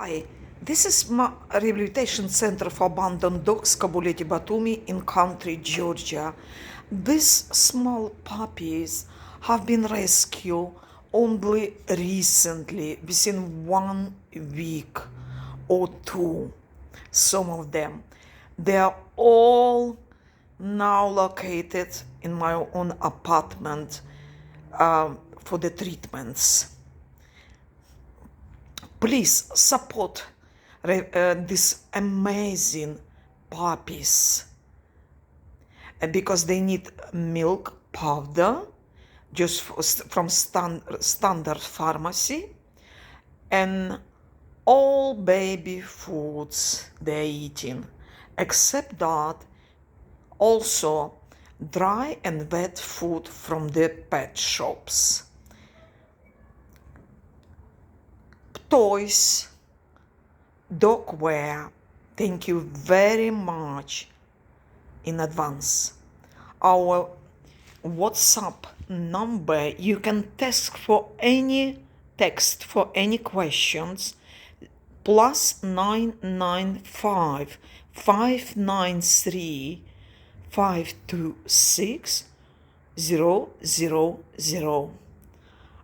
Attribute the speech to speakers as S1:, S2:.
S1: Hi, this is Rehabilitation Center for Abandoned Dogs, Kobuleti, Batumi in country Georgia. These small puppies have been rescued only recently, within 1 week or two. Some of them. They are all now located in my own apartment for the treatments. Please support these amazing puppies because they need milk powder just from standard pharmacy and all baby foods they're eating, except that also dry and wet food from the pet shops. Toys, dog wear, thank you very much in advance. Our WhatsApp number, you can text for any questions, +995 593 526 000.